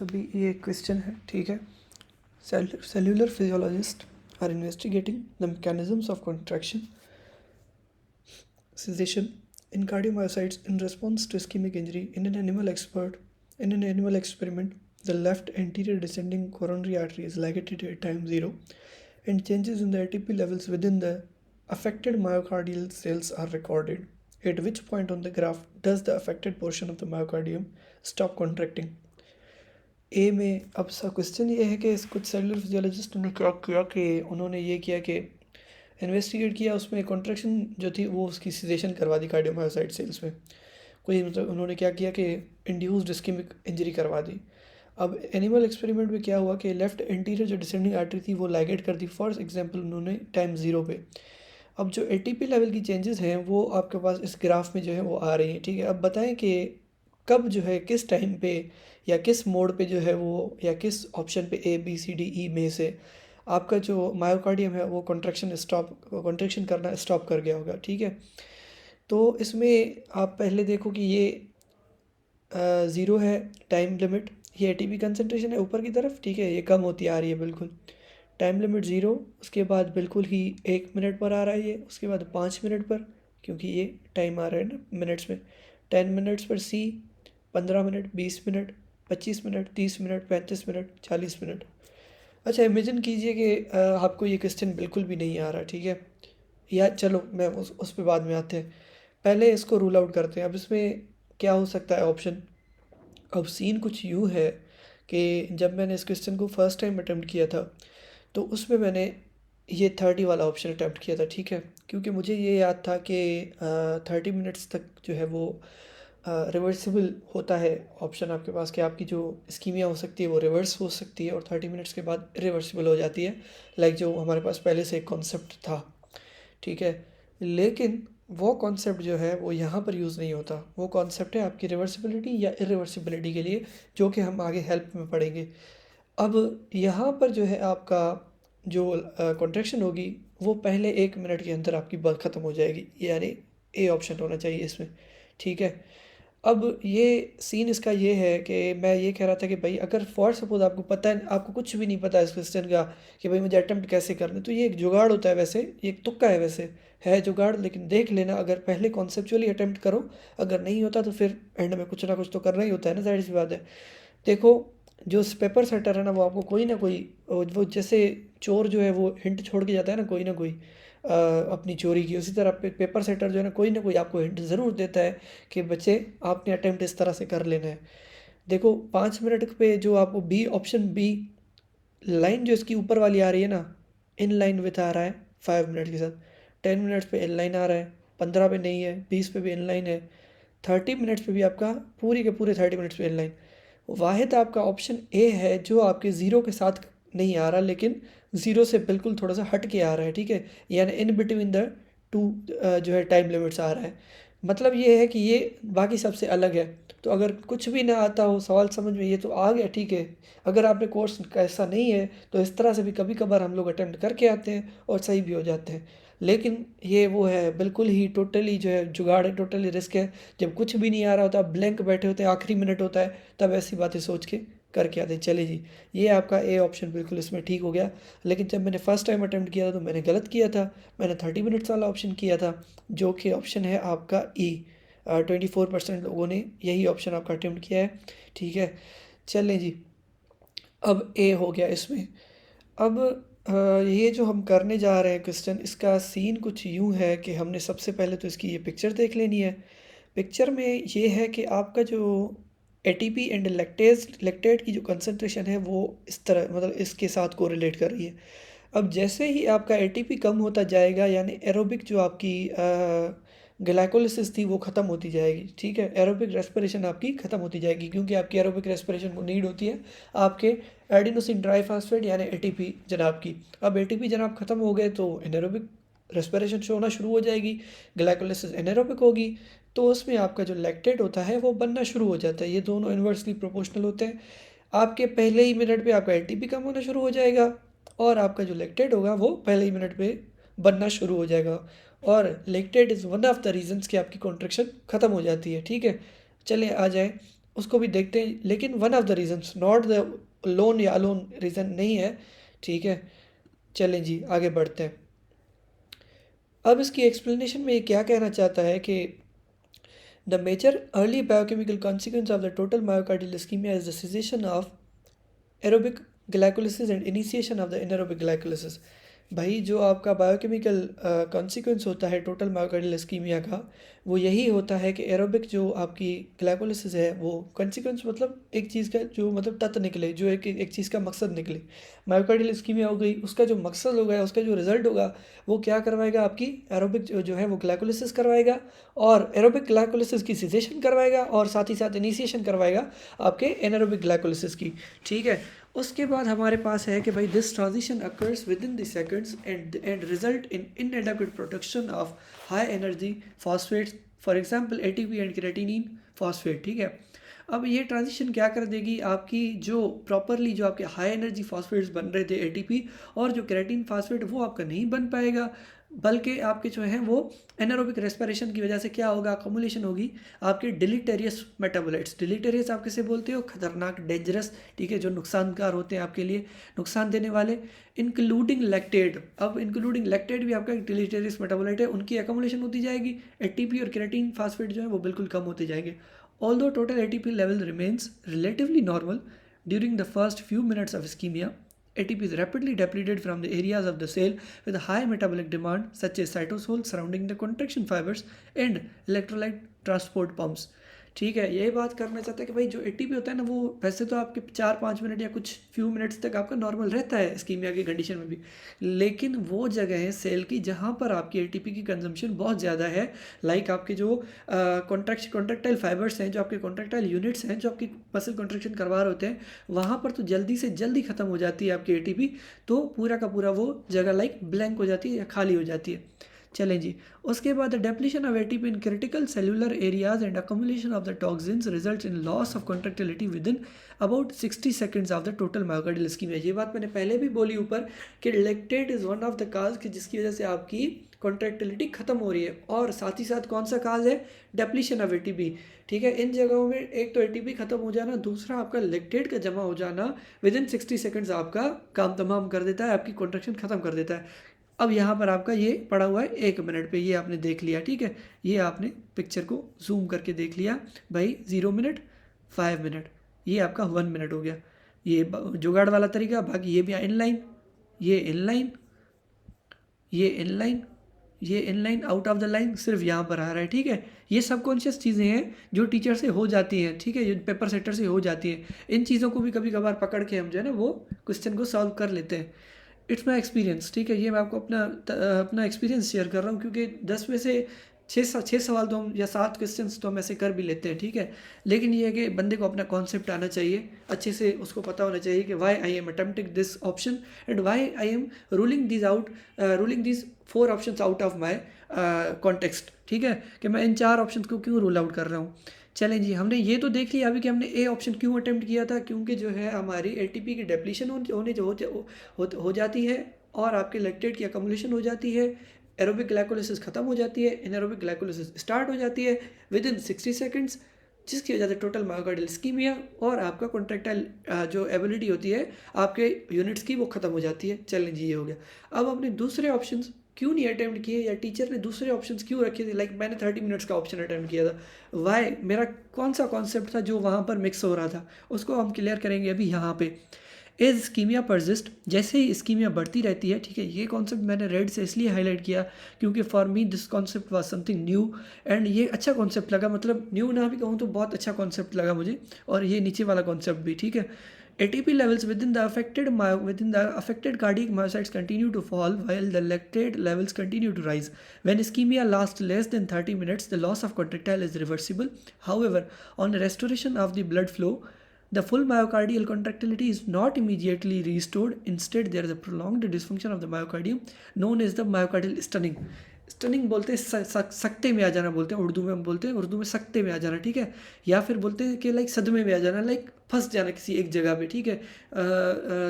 अभी ये क्वेश्चन है, ठीक है। Cellular physiologists are investigating the mechanisms of contraction cessation in cardiomyocytes in response to ischemic injury in an animal experiment. The left anterior descending coronary artery is ligated at time 0 and changes in the ATP levels within the affected myocardial cells are recorded. At which point on the graph does the affected portion of the myocardium stop contracting? ए में अब सा question ये है कि कुछ cellular physiologist ने क्या किया कि उन्होंने ये किया कि इन्वेस्टिगेट किया, उसमें कॉन्ट्रैक्शन जो थी वो उसकी सीजेशन करवा दी कार्डियोमायोसाइट सेल्स में। कोई मतलब उन्होंने क्या किया कि इंड्यूस्ड इस्केमिक इंजरी करवा दी। अब एनिमल एक्सपेरिमेंट में क्या हुआ कि लेफ्ट एंटीरियर जो डिसेंडिंग आर्टरी थी वो लाइगेट कर दी, फॉर एग्जांपल उन्होंने टाइम 0 पे। अब जो एटीपी लेवल की चेंजेस हैं वो आपके पास इस ग्राफ में जो है वो आ रही हैं, ठीक है। अब बताएं कि कब जो है किस टाइम पे या किस मोड पे जो है वो या किस ऑप्शन पे ABCDE में से आपका जो मायोकार्डियम है वो कॉन्ट्रैक्शन करना स्टॉप कर गया होगा, ठीक है। तो इसमें आप पहले देखो कि ये 0 है टाइम लिमिट, ये ATP कंसनट्रेशन है ऊपर की तरफ, ठीक है, ये कम होती आ रही है बिल्कुल। टाइम लिमिट 0, उसके बाद बिल्कुल ही 1 मिनट पर आ रहा है ये, उसके बाद 5 मिनट पर, क्योंकि ये टाइम आ रहा है ना मिनट्स में। 10 मिनट्स पर C, 15 minute, 20 minute, 25 minute, 30 minute, 35 minute, 40 minute. अच्छा, इमेजिन कीजिए कि आपको ये क्वेश्चन बिल्कुल भी नहीं आ रहा, ठीक है। या चलो मैं उस पे बाद में आते हैं, पहले इसको रूल आउट करते हैं। अब इसमें क्या हो सकता है ऑप्शन। अब सीन कुछ यूँ है कि जब मैंने इस क्वेश्चन को फर्स्ट टाइम अटेम्प्ट किया था तो उसमें मैंने ये 30 वाला ऑप्शन अटेम्प्ट किया था, ठीक है, क्योंकि मुझे ये याद था कि 30 मिनट्स तक जो है वो रिवर्सिबल होता है ऑप्शन आपके पास, कि आपकी जो इस्कीमिया हो सकती है वो रिवर्स हो सकती है और 30 मिनट्स के बाद रिवर्सिबल हो जाती है, लाइक जो हमारे पास पहले से एक कॉन्सेप्ट था, ठीक है। लेकिन वो कॉन्सेप्ट जो है वो यहाँ पर यूज़ नहीं होता। वो कॉन्सेप्ट है आपकी रिवर्सिबिलिटी या इरिवर्सिबिलिटी के लिए, जो कि हम आगे हेल्प में पढ़ेंगे। अब यहाँ पर जो है आपका जो कॉन्ट्रैक्शन होगी वो पहले 1 मिनट के अंदर आपकी बात ख़त्म हो जाएगी, यानी ए ऑप्शन होना चाहिए इसमें, ठीक है। अब ये सीन इसका ये है कि मैं ये कह रहा था कि भाई अगर फॉर सपोज़ आपको पता है, आपको कुछ भी नहीं पता है इस क्वेश्चन का कि भाई मुझे अटेम्प्ट कैसे करना है, तो ये एक जुगाड़ होता है, वैसे ये एक तुक्का है, वैसे है जुगाड़, लेकिन देख लेना अगर पहले कॉन्सेप्चुअली अटेम्प्ट करो, अगर नहीं होता तो फिर एंड में कुछ ना कुछ तो करना ही होता है ना, जाहिर सी बात है। देखो, जो पेपर सेटर है ना वो आपको कोई ना कोई वो जैसे चोर जो है वो हिंट छोड़ के जाता है ना कोई अपनी चोरी की, उसी तरह पेपर सेटर जो है ना कोई आपको हिंट ज़रूर देता है कि बच्चे आपने अटेम्प्ट इस तरह से कर लेना है। देखो 5 मिनट पे जो आपको बी ऑप्शन बी लाइन जो इसकी ऊपर वाली आ रही है ना, इन लाइन विथ आ रहा है 5 मिनट के साथ। 10 मिनट्स पे इन लाइन आ रहा है, 15 पे नहीं है, 20 पे भी इन लाइन है, 30 मिनट्स पे भी आपका पूरी के पूरे 30 मिनट्स पे इन लाइन। वाहिद आपका ऑप्शन ए है जो आपके ज़ीरो के साथ नहीं आ रहा, लेकिन ज़ीरो से बिल्कुल थोड़ा सा हट के आ रहा है, ठीक है, यानी इन बिटवीन द टू जो है टाइम लिमिट्स आ रहा है। मतलब ये है कि ये बाकी सबसे अलग है। तो अगर कुछ भी ना आता हो सवाल समझ में, ये तो आ गया, ठीक है। अगर आपने कोर्स का ऐसा नहीं है तो इस तरह से भी कभी कभार हम लोग अटेम्प्ट करके आते हैं और सही भी हो जाते हैं, लेकिन ये वो है बिल्कुल ही टोटली जो है जुगाड़ है, टोटली रिस्क है। जब कुछ भी नहीं आ रहा होता, ब्लैंक बैठे होते हैं, आखिरी मिनट होता है, तब ऐसी बातें सोच के करके आते हैं। चले जी, ये आपका ए ऑप्शन बिल्कुल इसमें ठीक हो गया। लेकिन जब मैंने फ़र्स्ट टाइम अटेम्प्ट किया था तो मैंने गलत किया था, मैंने 30 मिनट्स वाला ऑप्शन किया था, जो कि ऑप्शन है आपका ई। 24% लोगों ने यही ऑप्शन आपका अटेम्प्ट किया है, ठीक है। चलें जी, अब ए हो गया इसमें। अब ये जो हम करने जा रहे हैं क्वेश्चन, इसका सीन कुछ यूँ है कि हमने सबसे पहले तो इसकी ये पिक्चर देख लेनी है। पिक्चर में ये है कि आपका जो एटीपी एंड लैक्टेट की जो कंसंट्रेशन है वो इस तरह मतलब इसके साथ कोरिलेट कर रही है। अब जैसे ही आपका एटीपी कम होता जाएगा, यानी एरोबिक जो आपकी ग्लाइकोलिसिस थी वो ख़त्म होती जाएगी, ठीक है। एरोबिक रेस्पिरेशन आपकी ख़त्म होती जाएगी, क्योंकि आपकी एरोबिक रेस्पिरेशन को नीड होती है आपके एडिनोसिन ट्राइफॉस्फेट यानी एटीपी जनाब की। अब एटीपी जनाब ख़त्म हो गए तो एनारोबिक रेस्पिरेशन शो होना शुरू हो जाएगी, ग्लाइकोलिसिस एनारोबिक होगी, तो उसमें आपका जो लैक्टेट होता है वो बनना शुरू हो जाता है। ये दोनों इन्वर्सली प्रोपोर्शनल होते हैं। आपके पहले ही मिनट पे आपका एटीपी कम होना शुरू हो जाएगा और आपका जो लैक्टेट होगा वो पहले ही मिनट पे बनना शुरू हो जाएगा। और lactate is one of the reasons कि आपकी कॉन्ट्रैक्शन ख़त्म हो जाती है, ठीक है। चलिए आ जाए, उसको भी देखते हैं, लेकिन one of the reasons, not the loan या अलोन रीज़न नहीं है, ठीक है। चलें जी आगे बढ़ते हैं। अब इसकी एक्सप्लेनेशन में ये क्या कहना चाहता है कि the major early biochemical consequence of the total myocardial ischaemia is the cessation of aerobic glycolysis and initiation of the anaerobic glycolysis. भाई जो आपका बायोकेमिकल कॉन्सिक्वेंस होता है टोटल मायोकार्डियल इस्कीमिया का, वो यही होता है कि एरोबिक जो आपकी ग्लाइकोलिसिस है, वो कॉन्सिक्वेंस मतलब एक चीज़ का जो मतलब तत्व निकले, जो एक चीज़ का मकसद निकले। मायोकार्डियल इस्कीमिया हो गई, उसका जो मकसद होगा, उसका जो रिजल्ट होगा, वो क्या करवाएगा, आपकी एरोबिक जो है वो ग्लाइकोलिसिस करवाएगा, और एरोबिक ग्लाइकोलिसिस की सिजेशन करवाएगा, और साथ ही साथ इनिशिएशन करवाएगा आपके एनारोबिक ग्लाइकोलिसिस की, ठीक है। उसके बाद हमारे पास है कि भाई this transition occurs within the seconds and result in inadequate production of high energy phosphates, for example ATP and creatinine phosphate, ठीक है। अब ये ट्रांजिशन क्या कर देगी, आपकी जो प्रॉपरली जो आपके हाई एनर्जी फॉस्फेट्स बन रहे थे एटीपी और जो क्रेटिन फॉस्फेट, वो आपका नहीं बन पाएगा, बल्कि आपके जो हैं वो एनारोबिक रेस्पिरेशन की वजह से क्या होगा, अकोमुलेशन होगी आपके डिलीटेरियस मेटाबोलाइट्स। डिलीटेरियस आप किसे बोलते हो, खतरनाक, डेंजरस, ठीक है, जो नुकसानकार होते हैं आपके लिए, नुकसान देने वाले, इंक्लूडिंग लैक्टेट। अब इंक्लूडिंग लैक्टेट भी आपका एक डिलीटेरियस मेटाबोलाइट है, उनकी अकोमुलेशन होती जाएगी, एटीपी और क्रेटिन फॉस्फेट जो है वो बिल्कुल कम होते जाएंगे। Although total ATP level remains relatively normal during the first few minutes of ischaemia, ATP is rapidly depleted from the areas of the cell with a high metabolic demand, such as cytosol surrounding the contraction fibers and electrolyte transport pumps। ठीक है, यही बात करना चाहता है कि भाई जो एटीपी होता है ना, वो वैसे तो आपके 4-5 मिनट या कुछ फ्यू मिनट्स तक आपका नॉर्मल रहता है इस्कीमिया की कंडीशन में भी, लेकिन वो जगह है सेल की जहाँ पर आपकी एटीपी की कंजम्पशन बहुत ज़्यादा है। लाइक आपके जो कॉन्ट्रैक्टाइल फाइबर्स हैं, जो आपके कॉन्ट्रैक्टाइल यूनिट्स हैं, जो आपकी मसल कॉन्ट्रैक्शन करवा रहे होते हैं, वहाँ पर तो जल्दी से जल्दी ख़त्म हो जाती है आपकी एटीपी, तो पूरा का पूरा वो जगह लाइक ब्लैंक हो जाती है या खाली हो जाती है। चलें जी, उसके बाद depletion of ATP in critical cellular areas and accumulation of the toxins result in loss of contractility within about 60 seconds of the total myocardial ischaemia. ये बात मैंने पहले भी बोली ऊपर कि lactate is one of the cause कि जिसकी वजह से आपकी कॉन्ट्रैक्टिलिटी खत्म हो रही है, और साथ ही साथ कौन सा काज है, डेप्लीशन ऑफ एटीपी, ठीक है। इन जगहों में एक तो एटीपी खत्म हो जाना, दूसरा आपका लैक्टेट का जमा हो जाना विद इन 60 सेकंड्स आपका काम तमाम कर देता है, आपकी कॉन्ट्रैक्शन खत्म कर देता है। अब यहाँ पर आपका ये पड़ा हुआ है 1 मिनट पे, ये आपने देख लिया, ठीक है। ये आपने पिक्चर को जूम करके देख लिया भाई, 0 मिनट, 5 मिनट, ये आपका 1 मिनट हो गया। ये जुगाड़ वाला तरीका। बाकी ये भी इनलाइन, ये इनलाइन, ये इनलाइन, ये inline, out of the line सिर्फ यहाँ पर आ रहा है, ठीक है। ये सबकॉन्शियस चीज़ें हैं जो टीचर से हो जाती हैं, ठीक है, ये पेपर सेटर से हो जाती हैं। इन चीज़ों को भी कभी कभार पकड़ के हम जो है ना वो क्वेश्चन को सॉल्व कर लेते हैं। इट्स माई एक्सपीरियंस, ठीक है, ये मैं आपको अपना एक्सपीरियंस शेयर कर रहा हूँ, क्योंकि 10 में से 6 सवाल तो हम या 7 क्वेश्चंस तो हम ऐसे कर भी लेते हैं, ठीक है। लेकिन ये है कि बंदे को अपना कॉन्सेप्ट आना चाहिए, अच्छे से उसको पता होना चाहिए कि why I am attempting this option and why I am ruling this 4 options out of my context, ठीक है, कि मैं इन 4 ऑप्शन को क्यों रूल आउट कर रहा हूँ। चलें जी, हमने ये तो देख लिया अभी कि हमने ए ऑप्शन क्यों अटेम्प्ट किया था, क्योंकि जो है हमारी एटीपी की डेप्लीशन हो जाती है, और आपके लैक्टेट की अकमुलेशन हो जाती है, एरोबिक ग्लाइकोलिसिस खत्म हो जाती है, एनारोबिक ग्लाइकोलिसिस स्टार्ट हो जाती है विद इन 60 सेकंड्स, जिसकी वजह से टोटल मायोकार्डियल इस्कीमिया और आपका कॉन्ट्रैक्टाइल जो एबिलिटी होती है आपके यूनिट्स की, वो खत्म हो जाती है। चलें जी, ये हो गया। अब अपने दूसरे ऑप्शंस क्यों नहीं अटैम्प्ट किए, या टीचर ने दूसरे ऑप्शंस क्यों रखे थे, लाइक मैंने 30 मिनट्स का ऑप्शन अटैम्प्ट किया था, वाई, मेरा कौन सा कॉन्सेप्ट था जो वहाँ पर मिक्स हो रहा था, उसको हम क्लियर करेंगे अभी यहाँ पे। एज इस्कीमिया परजिस्ट, जैसे ही इस्कीमिया बढ़ती रहती है, ठीक है, ये कॉन्सेप्ट मैंने रेड से इसलिए हाईलाइट किया क्योंकि for me this concept was something new, and ये अच्छा कॉन्सेप्ट लगा, मतलब न्यू ना भी कहूँ तो बहुत अच्छा कॉन्सेप्ट लगा मुझे, और ये नीचे वाला कॉन्सेप्ट भी, ठीक है। ATP levels within the affected cardiac myocytes continue to fall while the lactate levels continue to rise. When ischemia lasts less than 30 minutes, the loss of contractile is reversible. However, on restoration of the blood flow, the full myocardial contractility is not immediately restored. Instead, there is a prolonged dysfunction of the myocardium known as the myocardial stunning. Stunning बोलते हैं, सकते में आ जाना बोलते हैं, उर्दू में हम बोलते हैं, उर्दू में सकते में आ जाना, ठीक है, या फिर बोलते हैं कि लाइक सदमे में आ जाना, लाइक फंस जाना किसी एक जगह पे, ठीक है,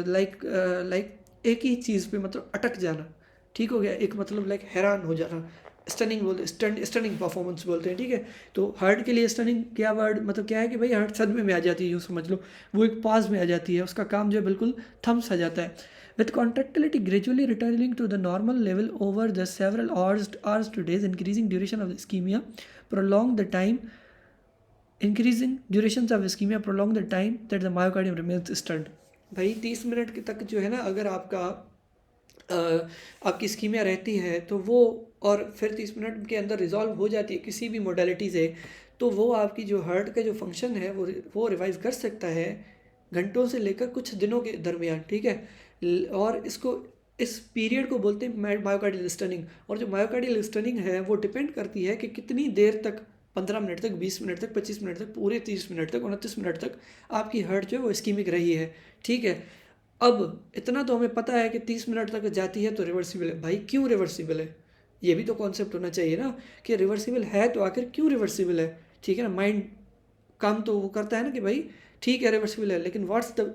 लाइक एक ही चीज़ पे मतलब अटक जाना, ठीक हो गया, एक मतलब लाइक हैरान हो जाना, स्टनिंग बोलते, स्टनिंग परफॉर्मेंस बोलते हैं, ठीक है। तो हार्ट के लिए स्टनिंग क्या वर्ड मतलब क्या है कि भाई हार्ट सदमे में आ जाती है, यूँ समझ लो, वो एक पास में आ जाती है, उसका काम जो है बिल्कुल थम सा जाता है। With contractility gradually returning to the normal level over the several hours to days, increasing duration of the ischaemia, prolong the time, increasing duration of ischaemia prolong the time that the myocardium remains stunned. भाई 30 minute तक जो है ना, अगर आपकी ischaemia रहती है तो वो, और फिर 30 मिनट के अंदर रिजॉल्व हो जाती है किसी भी मोडालिटी से, तो वो आपकी जो हार्ट का जो फंक्शन है वो रिवाइव कर सकता है घंटों से लेकर कुछ दिनों के दरमियान, ठीक है। और इस पीरियड को बोलते हैं मायोकार्डियल स्टनिंग। और जो मायोकार्डियल स्टनिंग है वो डिपेंड करती है कि कितनी देर तक, 15 मिनट तक, 20 मिनट तक, 25 मिनट तक, पूरे 30 मिनट तक, 29 मिनट तक आपकी हार्ट जो है वो इस्कीमिक रही है, ठीक है। अब इतना तो हमें पता है कि 30 मिनट तक जाती है तो रिवर्सिबल है। भाई क्यों रिवर्सिबल है, ये भी तो कॉन्सेप्ट होना चाहिए ना, कि रिवर्सिबल है तो आखिर क्यों रिवर्सिबल है, ठीक है ना। माइंड काम तो वो करता है ना कि भाई ठीक है रिवर्सिबल है, लेकिन what's the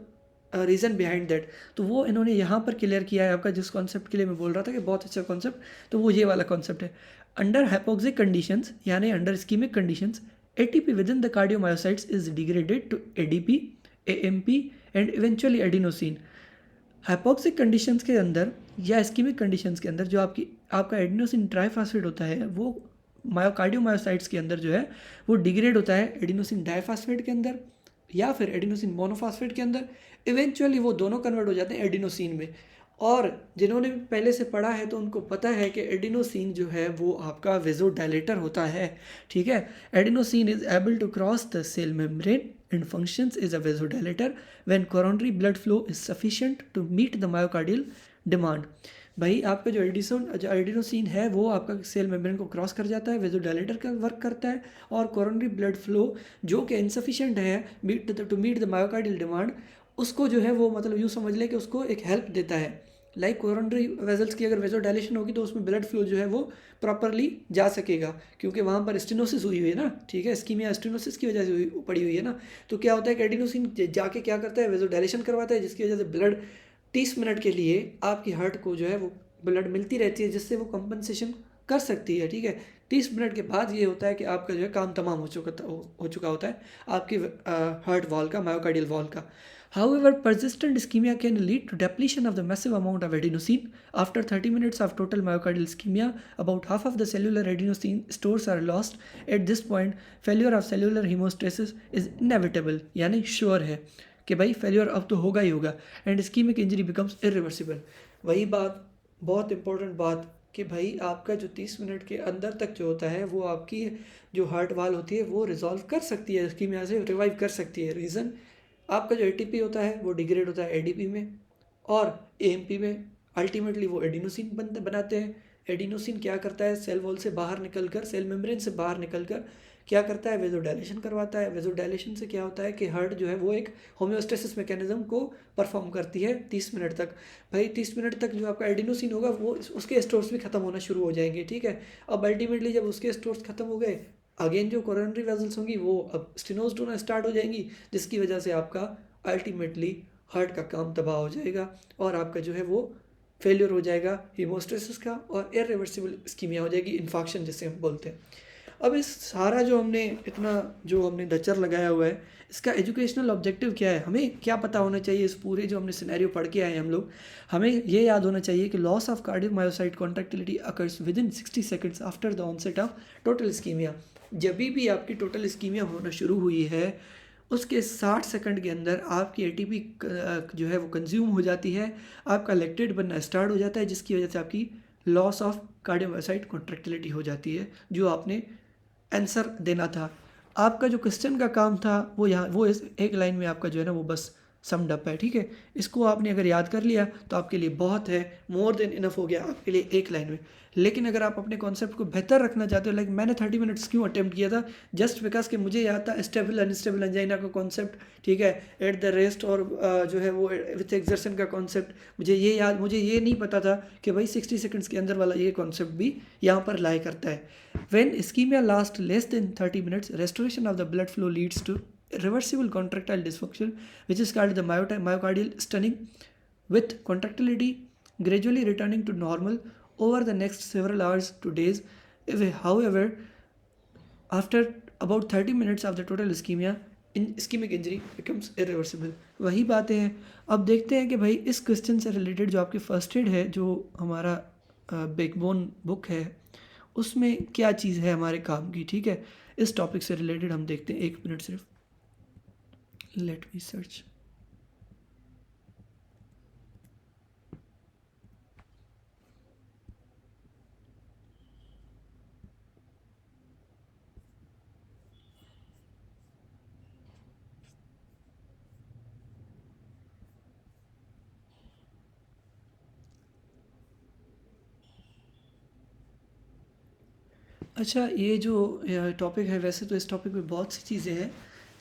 reason behind that. तो वो इन्होंने यहाँ पर क्लियर किया है आपका, जिस कॉन्सेप्ट के लिए मैं बोल रहा था कि बहुत अच्छा कॉन्सेप्ट, तो वो ये वाला कॉन्सेप्ट है। अंडर हाइपोक्सिक कंडीशंस यानी under ischaemic conditions, ATP within the cardiomyocytes is degraded to ADP, AMP and eventually adenosine. Hypoxic conditions के अंदर या इस्कीमिक कंडीशंस के अंदर जो आपका एडिनोसिन ट्राइफॉस्फेट होता है वो कार्डियोमायोसाइट्स के अंदर जो है वो डिग्रेड होता है एडिनोसिन डाइफॉस्फेट के अंदर या फिर एडिनोसिन मोनोफॉस्फेट के अंदर। इवेंचुअली वो दोनों कन्वर्ट हो जाते हैं एडिनोसिन में। और जिन्होंने भी पहले से पढ़ा है तो उनको पता है कि एडिनोसिन जो है वो आपका वेजोडाइलेटर होता है, ठीक है। Adenosine is able to cross the cell membrane and functions as a vasodilator when coronary blood flow is sufficient to meet the myocardial demand। भाई आपका जो एडिनोसिन है वो आपका सेल मेम्ब्रेन को क्रॉस कर जाता है, वेजोडाइलेटर का वर्क करता है, और कोरोनरी ब्लड फ्लो जो कि इनसफिशिएंट है to meet the myocardial demand, उसको जो है वो मतलब यूँ समझ ले कि उसको एक हेल्प देता है। लाइक कोरोनरी वेजल्स की अगर वेजोडाइलेशन होगी तो उसमें ब्लड फ्लो जो है वो प्रॉपरली जा सकेगा, क्योंकि वहाँ पर स्टेनोसिस हुई हुई है ना, ठीक है, इस्कीमिया स्टेनोसिस की वजह से पड़ी हुई है ना। तो क्या होता है कि एडिनोसिन जाके क्या करता है, वेजोडाइलेशन करवाता है, जिसकी वजह से ब्लड 30 मिनट के लिए आपकी हार्ट को जो है वो ब्लड मिलती रहती है, जिससे वो कंपनसेशन कर सकती है, ठीक है। 30 मिनट के बाद ये होता है कि आपका जो है काम तमाम हो चुका होता है आपकी हार्ट वॉल का, मायोकार्डियल वॉल का। However, persistent ischemia can lead to depletion of the massive amount of adenosine. After 30 minutes of total myocardial ischemia, about half of the cellular adenosine stores are lost. At this point, failure of cellular hemostasis is inevitable, यानी sure है कि भाई failure अब तो होगा ही होगा, and ischemic injury becomes irreversible। वही बात, बहुत इंपॉर्टेंट बात, कि भाई आपका जो 30 मिनट के अंदर तक जो होता है वो आपकी जो हार्ट वाल होती है वो रिजॉल्व कर सकती है, इस्कीमिया से रिवाइव कर सकती है। रीज़न, आपका जो एटीपी होता है वो डिग्रेड होता है एडीपी में और एएमपी में, अल्टीमेटली वो एडिनोसिन बनाते हैं। एडिनोसिन क्या करता है, सेल वॉल से बाहर निकलकर, सेल मेम्ब्रेन से बाहर निकलकर क्या करता है, वेजोडाइलेशन करवाता है। वेजोडाइलेशन से क्या होता है कि हार्ट जो है वो एक होम्योस्टेसिस मैकेनिज्म को परफॉर्म करती है 30 मिनट तक। भाई 30 मिनट तक जो आपका एडिनोसिन होगा वो उसके स्टोर्स भी खत्म होना शुरू हो जाएंगे, ठीक है। अब अल्टीमेटली जब उसके स्टोर्स खत्म हो गए, अगेन जो कोरोनरी वेजल्स होंगी वो अब स्टेनोज होना स्टार्ट हो जाएंगी, जिसकी वजह से आपका अल्टीमेटली हार्ट का काम तबाह हो जाएगा और आपका जो है वो फेलियर हो जाएगा हीमोस्टेसिस का, और इरिवर्सिबल इस्कीमिया हो जाएगी, इन्फाक्शन जिसे हम बोलते हैं। अब इस सारा जो हमने दचर लगाया हुआ है, इसका एजुकेशनल ऑब्जेक्टिव क्या है, हमें क्या पता होना चाहिए। इस पूरे जो हमने सिनेरियो पढ़ के आए हैं हम लोग, हमें ये याद होना चाहिए कि loss of cardiomyocyte contractility occurs within 60 seconds after the onset of total ischemia. जब भी आपकी टोटल इस्कीमिया होना शुरू हुई है उसके 60 सेकंड के अंदर आपकी एटीपी जो है वो कंज्यूम हो जाती है, आपका लैक्टेट बनना स्टार्ट हो जाता है, जिसकी वजह से आपकी लॉस ऑफ कार्डियोमायोसाइट कॉन्ट्रैक्टिलिटी हो जाती है। जो आपने आंसर देना था, आपका जो क्वेश्चन का काम था वो इस एक लाइन में आपका जो है ना वो बस समड अप है, ठीक है। इसको आपने अगर याद कर लिया तो आपके लिए बहुत है, मोर देन इनफ हो गया आपके लिए एक लाइन में। लेकिन अगर आप अपने कॉन्सेप्ट को बेहतर रखना चाहते हो, लाइक मैंने 30 मिनट्स क्यों अटेम्प्ट किया था, जस्ट बिकॉज कि मुझे याद था स्टेबल अनस्टेबल एंजाइना का कॉन्सेप्ट, ठीक है, एट द रेस्ट और जो है वो विथ एक्सर्शन का कॉन्सेप्ट, मुझे ये नहीं पता था कि भाई 60 सेकंड्स के अंदर वाला ये कॉन्सेप्ट भी यहाँ पर लाई करता है। When ischemia last less than 30 minutes, restoration of the blood flow leads to reversible contractile dysfunction, which is called the myocardial stunning, with contractility gradually returning to normal over the next several hours to days. However, after about 30 minutes of the total ischemia, in ischemic injury becomes irreversible. वही बातें हैं. अब देखते हैं कि भाई इस question से रिलेटेड जो आपकी फर्स्ट एड है, जो हमारा बैकबोन बुक है, उसमें क्या चीज़ है हमारे काम की. ठीक है, इस टॉपिक से रिलेटेड हम देखते हैं. 1 मिनट सिर्फ, लेट मी सर्च. अच्छा, ये जो टॉपिक है, वैसे तो इस टॉपिक में बहुत सी चीज़ें हैं,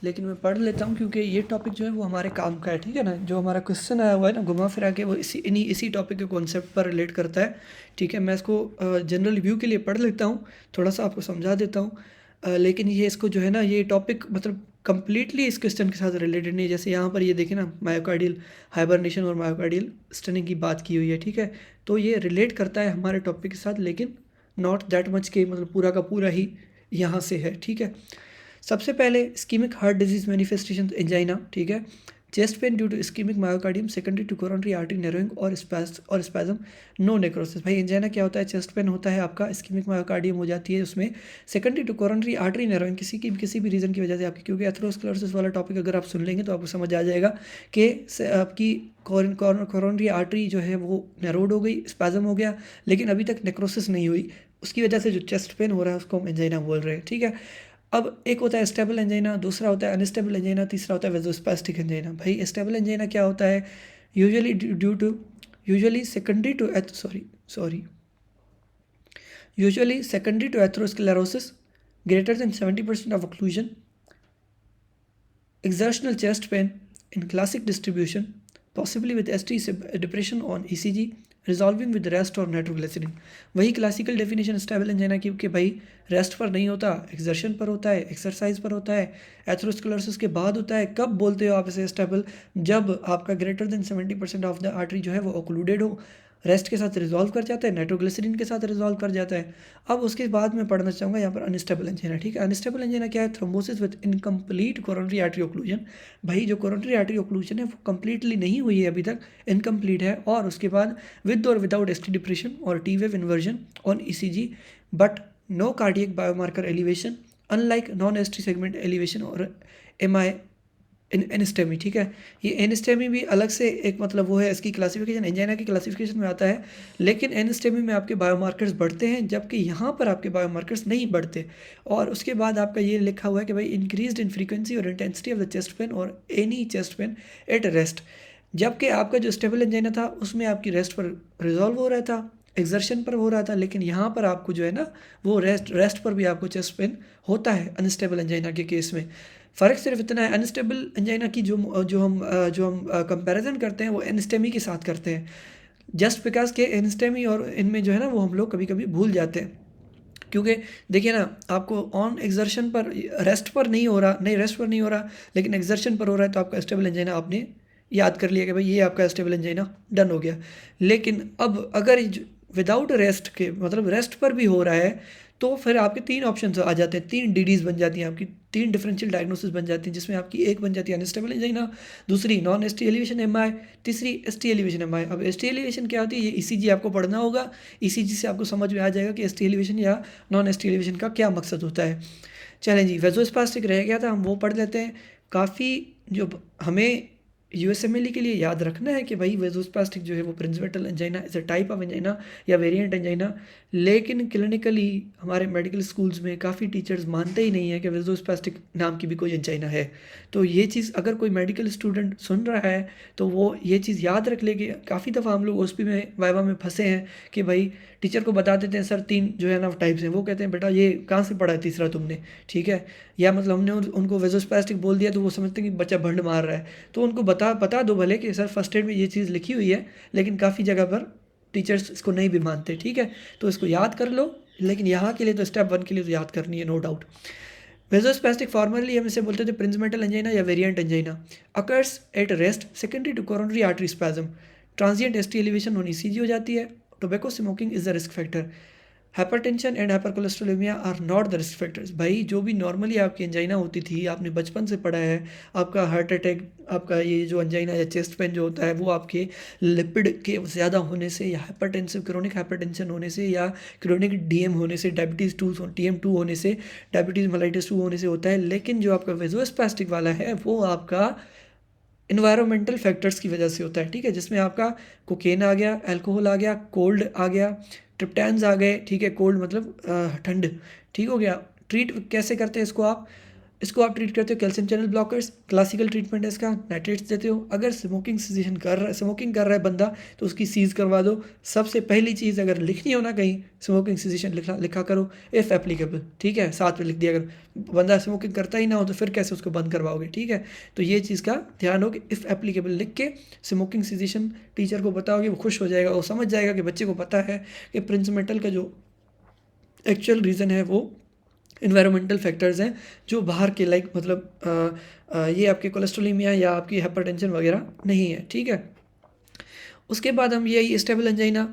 लेकिन मैं पढ़ लेता हूँ क्योंकि ये टॉपिक जो है वो हमारे काम का है. ठीक है ना, जो हमारा क्वेश्चन आया हुआ है ना घुमा फिरा के, वो इसी टॉपिक के कॉन्सेप्ट पर रिलेट करता है. ठीक है, मैं इसको जनरल व्यू के लिए पढ़ लेता हूँ, थोड़ा सा आपको समझा देता हूँ. लेकिन ये इसको जो है ना, ये टॉपिक मतलब कंप्लीटली इस क्वेश्चन के साथ रिलेटेड नहीं है. जैसे यहाँ पर ये देखें ना, मायोकार्डियल हाइबरनेशन और मायोकार्डियल स्टनिंग की बात की हुई है. ठीक है, तो ये रिलेट करता है हमारे टॉपिक के साथ, लेकिन नॉट दैट मच के मतलब पूरा का पूरा ही यहाँ से है. ठीक है, सबसे पहले ischemic heart disease manifestation angina. ठीक है, chest pain due to ischemic myocardium secondary to coronary artery narrowing और स्पैज्म, नो नेक्रोसिस. भाई एंजाइना क्या होता है? चेस्ट पेन होता है आपका, इस्कीमिक मायोकार्डियम हो जाती है उसमें, secondary to coronary artery narrowing किसी भी रीज़न की वजह से आपकी, क्योंकि एथेरोस्क्लेरोसिस वाला टॉपिक अगर आप सुन लेंगे तो आपको समझ आ जाएगा कि आपकी कोरोनरी आर्टरी जो है वो नैरोड हो गई, स्पैज्म हो गया, लेकिन अभी तक नेक्रोसिस नहीं हुई. उसकी वजह से जो चेस्ट पेन हो रहा है उसको हम एंजाइना बोल रहे हैं. ठीक है, अब एक होता है स्टेबल एंजाइना, दूसरा होता है अनस्टेबल एंजाइना, तीसरा होता है वेजोस्पैस्टिक एंजाइना. भाई स्टेबल एंजाइना क्या होता है? Usually secondary to atherosclerosis, greater than 70% of occlusion, exertional chest pain in classic distribution, possibly with ST depression on ECG, resolving with rest और नाइट्रोग्लिसरीन. वही क्लासिकल डेफिनेशन स्टेबल एंजाइना की कि भाई rest पर नहीं होता, एक्सर्शन पर होता है, एक्सरसाइज पर होता है, एथेरोस्क्लेरोसिस के बाद होता है. कब बोलते हो आप इसे स्टेबल? जब आपका greater than 70% of the artery जो है वो ओक्लूडेड हो, रेस्ट के साथ रिजॉल्व कर जाता है, नाइट्रोग्लिसरीन के साथ रिजॉल्व कर जाता है. अब उसके बाद मैं पढ़ना चाहूँगा यहाँ पर अनस्टेबल एंजाइना. ठीक है, अनस्टेबल एंजाइना क्या है? Thrombosis with incomplete coronary artery occlusion. भाई जो कोरोनरी आर्टरी ओक्लूजन है वो कंप्लीटली नहीं हुई है अभी तक, इनकम्प्लीट है. और उसके बाद विद और विदाउट एसटी डिप्रेशन और T wave inversion on ECG, but no cardiac biomarker elevation, unlike non ST segment elevation और एमआई एनिस्टेमी. ठीक है, ये एनिस्टेमी भी अलग से एक मतलब वो है, इसकी क्लासिफिकेशन एंजाइना की क्लासिफिकेशन में आता है, लेकिन एनिस्टेमी में आपके बायोमार्कर्स बढ़ते हैं जबकि यहाँ पर आपके बायोमार्कर्स नहीं बढ़ते. और उसके बाद आपका ये लिखा हुआ है कि भाई इंक्रीज्ड इन फ्रीक्वेंसी और intensity of the chest pain और any chest pain at rest. जबकि आपका जो स्टेबल एंजाइना था उसमें आपकी रेस्ट पर रिजॉल्व हो रहा था, एक्सर्शन पर हो रहा था, लेकिन यहाँ पर आपको जो है ना वो रेस्ट पर भी आपको चेस्ट पेन होता है अनस्टेबल एंजाइना के केस में. फ़र्क सिर्फ इतना है, अनस्टेबल एंजाइना की जो हम कंपैरिजन करते हैं वो एनिस्टेमी के साथ करते हैं, जस्ट बिकॉज के एनिस्टेमी और इनमें जो है ना वो हम लोग कभी कभी भूल जाते हैं. क्योंकि देखिए ना, आपको ऑन एक्सर्शन पर रेस्ट पर नहीं हो रहा, नहीं रेस्ट पर नहीं हो रहा, लेकिन एक्सर्शन पर हो रहा है, तो आपका स्टेबल एंजाइना आपने याद कर लिया कि भाई ये आपका स्टेबल एंजाइना डन हो गया. लेकिन अब अगर विदाउट रेस्ट के मतलब रेस्ट पर भी हो रहा है, तो फिर आपके 3 ऑप्शन आ जाते हैं, 3 डीडीज़ बन जाती हैं आपकी, 3 डिफरेंशियल डायग्नोसिस बन जाती हैं, जिसमें आपकी एक बन जाती है अनस्टेबल एंजाइना, दूसरी नॉन एसटी एलिवेशन एमआई, तीसरी एसटी एलिवेशन एमआई. अब एसटी एलिवेशन क्या होती है? ये ईसीजी आपको पढ़ना होगा, ईसीजी से आपको समझ में आ जाएगा कि एसटी एलिवेशन या नॉन एसटी एलिवेशन का क्या मकसद होता है. चलें जी, वेजोस्पास्टिक रह गया था, हम वो पढ़ लेते हैं. काफ़ी जो हमें यूएसएमएलई के लिए याद रखना है कि भाई वेजोस्पास्टिक जो है वो principal angina is a type of angina या वेरिएंट एंजाइना, लेकिन क्लिनिकली हमारे मेडिकल स्कूल्स में काफ़ी टीचर्स मानते ही नहीं है कि वेजोस्पास्टिक नाम की भी कोई एंजाइना है. तो ये चीज़ अगर कोई मेडिकल स्टूडेंट सुन रहा है तो वो ये चीज़ याद रख ले कि काफ़ी दफ़ा हम लोग ओएसपी में वाइवा में फंसे हैं कि भाई टीचर को बता देते हैं सर 3 जो है ना टाइप्स हैं, वो कहते हैं बेटा ये कहाँ से पढ़ा है तीसरा तुमने. ठीक है, या मतलब हमने उनको वेजोस्पास्टिक बोल दिया तो वो समझते हैं कि बच्चा भंड मार रहा है. तो उनको बता दो भले कि सर फर्स्ट एड में ये चीज़ लिखी हुई है, लेकिन काफ़ी जगह पर टीचर्स इसको नहीं भी मानते. ठीक है, तो इसको याद कर लो, लेकिन यहाँ के लिए तो स्टेप 1 के लिए तो याद करनी है, नो डाउट. वेजोस्पैस्टिक फॉर्मली हम इसे बोलते थे प्रिंसिपल एंजाइना या variant angina, occurs at rest secondary to coronary artery spasm, transient ST elevation on ECG हो जाती है. Tobacco smoking is the risk factor. Hypertension and hypercholesterolemia are not the risk factors. भाई जो भी normally आपकी angina होती थी, आपने बचपन से पढ़ा है, आपका हार्ट अटैक, आपका ये जो एंजाइना या चेस्ट पेन जो होता है वो आपके लिपिड के ज़्यादा होने से या हाइपरटेंसिव क्रोनिक हाइपरटेंशन होने से या क्रोनिक डीएम होने से, डायबिटीज़ 2 TM2 होने से, डायबिटीज़ मेलाइटिस 2 होने से होता है। लेकिन जो आपका वेज़ोस्पैस्टिक वाला है वो आपका इन्वायरमेंटल फैक्टर्स की वजह से होता है, ठीक है, जिसमें आपका कोकेन आ गया, अल्कोहल आ गया, कोल्ड आ गया, ट्रिप्टैन्स आ गए, ठीक है, कोल्ड मतलब ठंड, ठीक हो गया। ट्रीट कैसे करते हैं इसको आप ट्रीट करते हो calcium channel blockers, classical treatment है इसका, नाइट्रेट्स देते हो। अगर स्मोकिंग कर रहा है बंदा तो उसकी सीज़ करवा दो। सबसे पहली चीज़ अगर लिखनी हो ना कहीं, स्मोकिंग सेसेशन लिखा करो इफ़ एप्लीकेबल, ठीक है, साथ में लिख दिया। अगर बंदा स्मोकिंग करता ही ना हो तो फिर कैसे उसको बंद करवाओगे, ठीक है। तो ये चीज़ का ध्यान हो कि इफ़ एप्लीकेबल लिख के स्मोकिंग सेसेशन टीचर को बताओगे, वो खुश हो जाएगा, वो समझ जाएगा कि बच्चे को पता है कि प्रिंसिपल का जो एक्चुअल रीज़न है वो इन्वायरमेंटल फैक्टर्स हैं, जो बाहर के लाइक मतलब ये आपके कोलेस्ट्रोलीमिया या आपकी हाइपरटेंशन वगैरह नहीं है, ठीक है। उसके बाद हम यही स्टेबल एंजाइना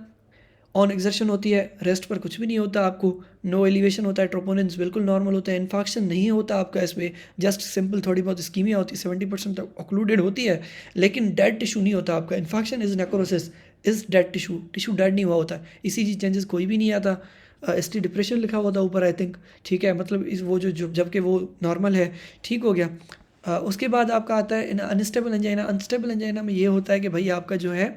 ऑन एक्सर्शन होती है, रेस्ट पर कुछ भी नहीं होता आपको, नो एलिवेशन होता है, ट्रोपोनिन्स बिल्कुल नॉर्मल होता है, इन्फाक्शन नहीं होता आपका इसमें, जस्ट सिंपल थोड़ी बहुत स्कीमिया होती है, 70% तक ऑक्लूडेड होती है, लेकिन डेड टिश्यू नहीं होता आपका। Infarction is necrosis is dead tissue dead नहीं हुआ होता, इसी चेंजेस कोई भी नहीं आता। ST डिप्रेशन लिखा हुआ था ऊपर आई थिंक, ठीक है, मतलब इस वो जो जबकि वो नॉर्मल है, ठीक हो गया। उसके बाद आपका आता है अनस्टेबल एंजाइना। अनस्टेबल एंजाइना में ये होता है कि भाई आपका जो है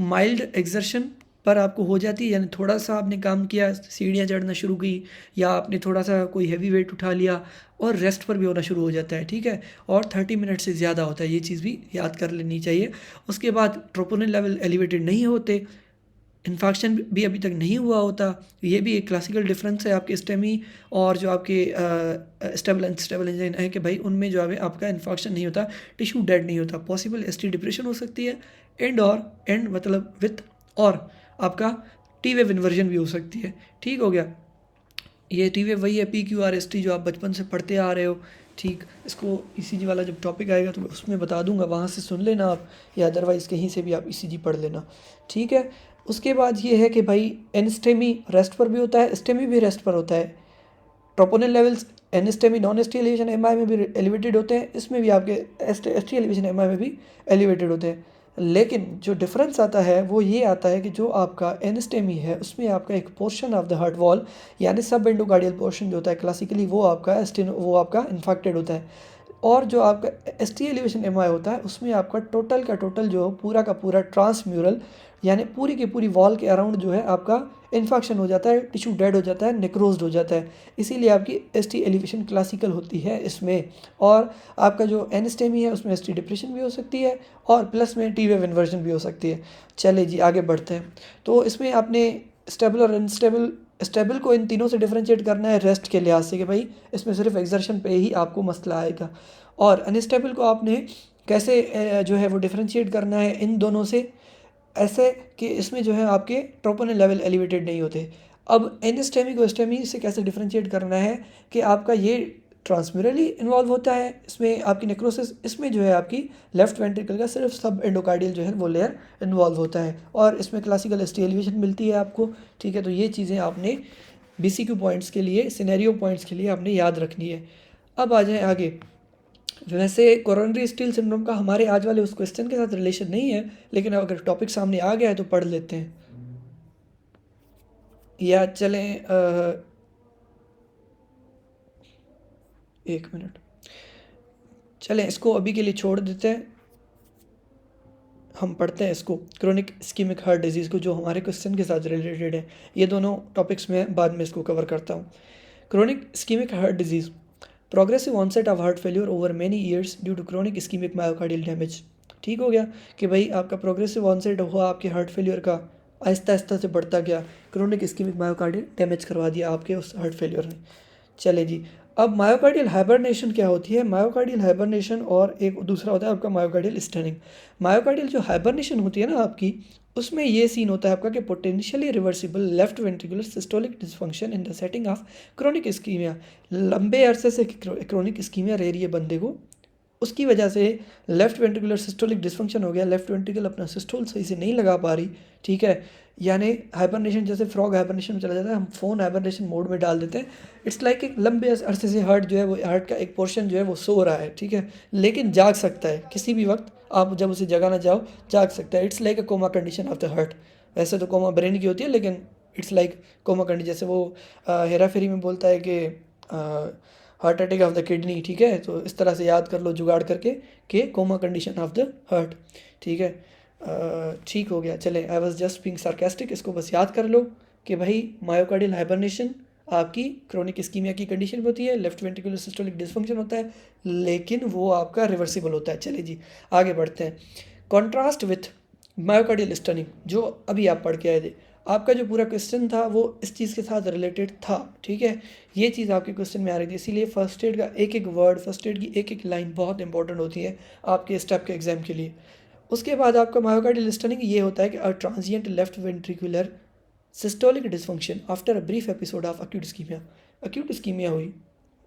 माइल्ड एक्सर्शन पर आपको हो जाती है, यानी थोड़ा सा आपने काम किया, सीढ़ियाँ चढ़ना शुरू की या आपने थोड़ा सा कोई हैवी वेट उठा लिया और रेस्ट पर भी होना शुरू हो जाता है, ठीक है, और 30 मिनट से ज़्यादा होता है, ये चीज़ भी याद कर लेनी चाहिए। उसके बाद ट्रोपोनिन लेवल एलिवेटेड नहीं होते, इन्फेक्शन भी अभी तक नहीं हुआ होता। ये भी एक क्लासिकल डिफरेंस है आपके स्टेमी और जो आपके स्टेबल एंजाइन है कि भाई उनमें जो है आपका इन्फेक्शन नहीं होता, टिश्यू डेड नहीं होता। पॉसिबल ST डिप्रेशन हो सकती है, एंड मतलब विथ और आपका टी वेव इन्वर्जन भी हो सकती है, ठीक हो गया। ये टी वेव वही है PQRST जो आप बचपन से पढ़ते आ रहे हो, ठीक। इसको ECG वाला जब टॉपिक आएगा तो उसमें बता दूंगा, वहाँ से सुन लेना आप, या अदरवाइज़ कहीं से भी आप ECG पढ़ लेना, ठीक है। उसके बाद ये है कि भाई एनस्टेमी रेस्ट पर भी होता है, स्टेमी भी रेस्ट पर होता है। Troponin levels NSTEMI non ST elevation MI में भी एलिवेटेड होते हैं, इसमें भी आपके ST एलिवेशन MI में भी एलिवेटेड होते हैं। लेकिन जो डिफरेंस आता है वो ये आता है कि जो आपका एनस्टेमी है उसमें आपका एक portion of the heart wall यानी सब एंडोकार्डियल पोर्शन जो होता है क्लासिकली वो आपका इन्फेक्टेड होता है, और जो आपका ST एलिवेशन MI होता है उसमें आपका टोटल का टोटल जो पूरा का पूरा ट्रांसम्यूरल यानी पूरी की पूरी वॉल के अराउंड जो है आपका इन्फेक्शन हो जाता है, टिश्यू डेड हो जाता है, नेक्रोज्ड हो जाता है, इसीलिए आपकी ST एलिवेशन क्लासिकल होती है इसमें। और आपका जो एनस्टेमी है उसमें ST डिप्रेशन भी हो सकती है और प्लस में टी वेव इन्वर्जन भी हो सकती है। चले जी आगे बढ़ते हैं। तो इसमें आपने स्टेबल और अनस्टेबल, स्टेबल को इन तीनों से डिफरेंशिएट करना है रेस्ट के लिहाज से कि भाई इसमें सिर्फ एक्सर्शन पे ही आपको मसला आएगा, और अनस्टेबल को आपने कैसे जो है वो डिफरेंशिएट करना है इन दोनों से, ऐसे कि इसमें जो है आपके ट्रोपोनिन लेवल एलिवेटेड नहीं होते। अब एनस्टेमी को स्टेमी से कैसे डिफरेंशिएट करना है कि आपका ये ट्रांसम्यूरली इन्वॉल्व होता है, इसमें आपकी नेक्रोसिस, इसमें जो है आपकी लेफ्ट वेंट्रिकल का सिर्फ सब एंडोकार्डियल जो है वो लेयर इन्वॉल्व होता है, और इसमें क्लासिकल ST एलिवेशन मिलती है आपको, ठीक है। तो ये चीज़ें आपने BCQ पॉइंट्स के लिए, सिनेरियो पॉइंट्स के लिए आपने याद रखनी है। अब आ जाए आगे। वैसे कोरोनरी स्टील सिंड्रोम का हमारे आज वाले उस क्वेश्चन के साथ रिलेशन नहीं है, लेकिन अगर टॉपिक सामने आ गया है तो पढ़ लेते हैं, या चलें एक मिनट, चलें इसको अभी के लिए छोड़ देते हैं, हम पढ़ते हैं इसको, क्रोनिक इस्कीमिक हार्ट डिजीज़ को, जो हमारे क्वेश्चन के साथ रिलेटेड है। ये दोनों टॉपिक्स में बाद में इसको कवर करता हूँ। Chronic ischemic heart disease, progressive onset of heart failure over many years due to chronic ischemic myocardial damage. ठीक हो गया कि भाई आपका प्रोग्रेसिव ऑनसेट हुआ आपके हार्ट फेल्यूर का, आहिस्ता आहिस्ता से बढ़ता गया, क्रोनिक इस्कीमिक मायोकार्डियल डैमेज करवा दिया आपके उस हार्ट फेल्यूर ने। चले जी, अब मायोकार्डियल हाइबरनेशन क्या होती है? मायोकार्डियल हाइबरनेशन और एक दूसरा होता है आपका मायोकार्डियल स्टेनिंग। मायोकार्डियल जो हाइबरनेशन होती है ना आपकी, उसमें ये सीन होता है आपका कि potentially reversible left ventricular systolic dysfunction in the setting of chronic ischemia. लंबे अरसे से क्रोनिक इस्कीमिया रह रही है बंदे को, उसकी वजह से लेफ्ट वेंट्रिकुलर सिस्टोलिक डिस्फंक्शन हो गया, लेफ्ट वेंट्रिकल अपना सिस्टोल सही से नहीं लगा पा रही, ठीक है। यानी हाइबरनेशन, जैसे फ्रॉग हाइबरनेशन में चला जाता है, हम फ़ोन हाइबरनेशन मोड में डाल देते हैं। इट्स लाइक एक लंबे अरसे से हार्ट जो है वो, हार्ट का एक पोर्शन जो है वो सो रहा है, ठीक है, लेकिन जाग सकता है किसी भी वक्त, आप जब उसे जगाना चाहो जाग सकता है। It's like a coma condition of the heart. वैसे तो कोमा ब्रेन की होती है, लेकिन इट्स लाइक कोमा कंडीशन। जैसे वो हेरा फेरी में बोलता है कि heart attack of the kidney, ठीक है, तो इस तरह से याद कर लो जुगाड़ करके कि coma condition of the heart, ठीक है। ठीक हो गया, चले, I was just being sarcastic, इसको बस याद कर लो कि भाई मायोकार्डियल हाइबरनेशन आपकी क्रोनिक इस्कीमिया की कंडीशन होती है, लेफ्ट वेंट्रिकुलर सिस्टोलिक डिस्फंक्शन होता है, लेकिन वो आपका रिवर्सिबल होता है। चलिए जी आगे बढ़ते हैं। कॉन्ट्रास्ट विथ मायोकार्डियल स्टनिंग, जो अभी आप पढ़ के आए थे, आपका जो पूरा क्वेश्चन था वो इस चीज़ के साथ रिलेटेड था, ठीक है, ये चीज़ आपके क्वेश्चन में आ रही थी, इसीलिए फर्स्ट एड का एक एक वर्ड, फर्स्ट एड की एक एक लाइन बहुत इंपॉर्टेंट होती है आपके स्टेप के एग्जाम के लिए। उसके बाद आपका मायोकार्डियल स्टनिंग ये होता है कि a transient left ventricular systolic dysfunction after a brief episode of acute ischemia. Acute ischemia हुई,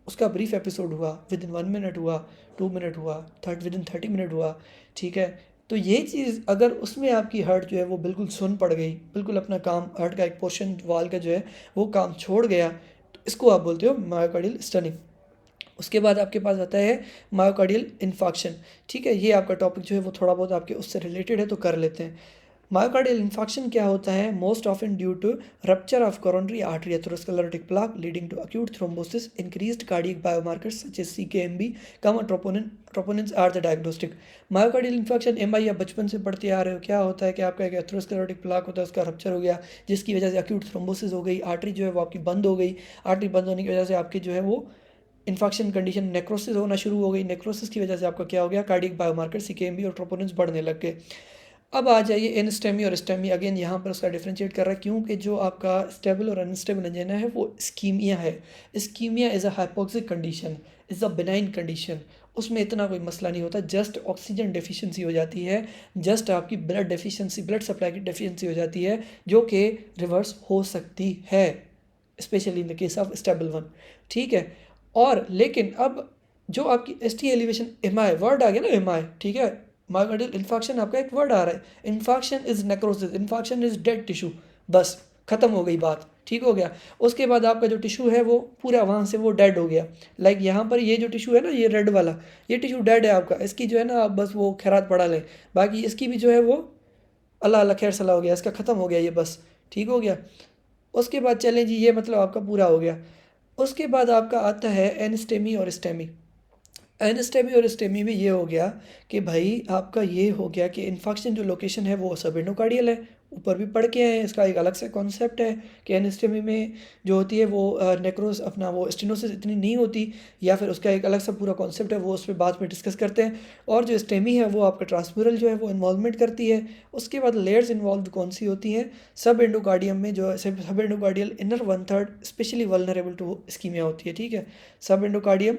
उसका ब्रीफ एपिसोड हुआ, विद इन 1 मिनट हुआ, 2 मिनट हुआ, विद इन 30 मिनट हुआ, ठीक है। तो ये चीज़ अगर उसमें आपकी हार्ट जो है वो बिल्कुल सुन पड़ गई, बिल्कुल अपना काम, हार्ट का एक पोर्शन वाल का जो है वो काम छोड़ गया, तो इसको आप बोलते हो मायोकार्डियल स्टनिंग। उसके बाद आपके पास आता है मायोकार्डियल इन्फाक्शन, ठीक है, ये आपका टॉपिक जो है वो थोड़ा बहुत आपके उससे रिलेटेड है तो कर लेते हैं। मायोकार्डियल इन्फाक्शन क्या होता है? Most often due to rupture of coronary artery atherosclerotic plaque leading to acute thrombosis, increased cardiac biomarkers such as CKMB, troponins are the diagnostic। Myocardial infection MI आप बचपन से पढ़ते आ रहे हो, क्या होता है कि आपका एक एथेरोस्क्लेरोटिक प्लाक होता है, उसका रप्चर हो गया, जिसकी वजह से अक्यूट थ्रोम्बोसिस हो गई, आर्टरी जो है वो आपकी बंद हो गई, आर्टरी बंद होने की वजह से आपकी जो है वो इन्फेक्शन कंडीशन नेक्रोसिस होना शुरू हो गई, नेक्रोसिस की वजह से आपका क्या हो गया, कार्डियक बायोमार्कर सीकेएमबी और ट्रोपोनिन्स बढ़ने लग गए। अब आ जाइए एनस्टेमी और स्टेमी, अगेन यहाँ पर उसका डिफरेंशिएट कर रहा है, क्योंकि जो आपका स्टेबल और अनस्टेबल एंजाइना है वो स्कीमिया है। Ischaemia is a hypoxic condition, is a benign condition, उसमें इतना कोई मसला नहीं होता, जस्ट ऑक्सीजन डेफिशिएंसी हो जाती है, जस्ट आपकी ब्लड डेफिशिएंसी, ब्लड सप्लाई की डेफिशिएंसी हो जाती है, जो कि रिवर्स हो सकती है, specially in the case of stable one, ठीक है। और लेकिन अब जो आपकी एस टी एलिवेशन एम आई वर्ड आ गया ना, एम आई, ठीक है, मायोकार्डियल इन्फाक्शन आपका एक वर्ड आ रहा है, infarction is necrosis, infarction is dead tissue, बस खत्म हो गई बात, ठीक हो गया। उसके बाद आपका जो टिश्यू है वो पूरा वहाँ से वो डेड हो गया, लाइक यहाँ पर ये जो टिश्यू है ना, ये रेड वाला, ये टिश्यू डेड है आपका, इसकी जो है ना आप बस वो खैरात पड़ा लें, बाकी इसकी भी जो है वो अल्लाह अल्लाह खैर सलाह हो गया, इसका ख़त्म हो गया ये, बस ठीक हो गया। उसके बाद चलें जी, ये मतलब आपका पूरा हो गया। उसके बाद आपका आता है एनस्टेमी और स्टेमी। एनस्टेमी और स्टेमी में ये हो गया कि भाई आपका ये हो गया कि इन्फेक्शन जो लोकेशन है वो सब एंडोकार्डियल है, ऊपर भी पढ़ के आए हैं, इसका एक अलग से कॉन्सेप्ट है कि एनस्टेमी में जो होती है वो नेक्रोस अपना वो स्टेनोसिस इतनी नहीं होती, या फिर उसका एक अलग सा पूरा कॉन्सेप्ट है, वो उस पर बाद में डिस्कस करते हैं। और जो स्टेमी है वो आपका ट्रांसम्यूरल जो है वो इन्वॉल्वमेंट करती है। उसके बाद लेयर्स इन्वॉल्व कौन सी होती हैं? सब एंडोकार्डियम में जो subendocardial inner 1/3 especially vulnerable to ischemia होती है, ठीक है। सब एंडोकार्डियम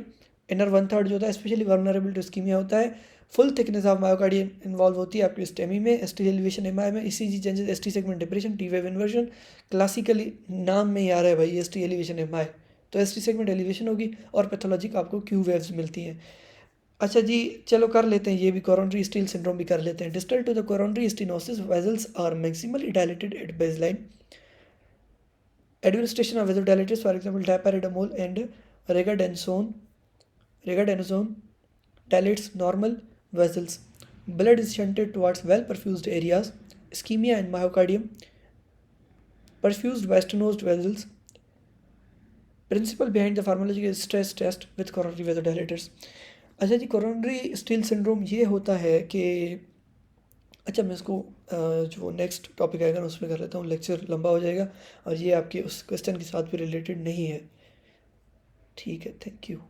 इनर 1/3 जो होता है स्पेशली वल्नरेबल टू स्कीमिया होता है। Full thickness of myocardium involve होती है आपकी स्टेमी में, एसटी एलिवेशन एमआई में, ECG changes, ST segment depression, T wave inversion, classically नाम में ही आ रहा है भाई एसटी एलिवेशन एमआई, तो एसटी सेगमेंट एलिवेशन होगी, और पैथोलॉजिक आपको क्यू वेव्स मिलती हैं। अच्छा जी चलो कर लेते हैं ये भी, कोरोनरी स्टील सिंड्रोम भी कर लेते हैं। Distal to the coronary stenosis vessels are maximally dilated at baseline. Administration of vasodilators for example dipyridamole and regadenoson dilates normal vessels. Blood is shunted towards well-perfused areas. Ischemia and myocardium. Perfused westernized vessels. Principle behind the pharmacological stress test with coronary vasodilators. अच्छा जी, coronary steel syndrome ये होता है कि, अच्छा मैं इसको जो next topic आएगा ना उसमें कर लेता हूँ, लेक्चर लंबा हो जाएगा और ये आपके उस क्वेश्चन के साथ भी रिलेटेड नहीं है, ठीक है, थैंक यू।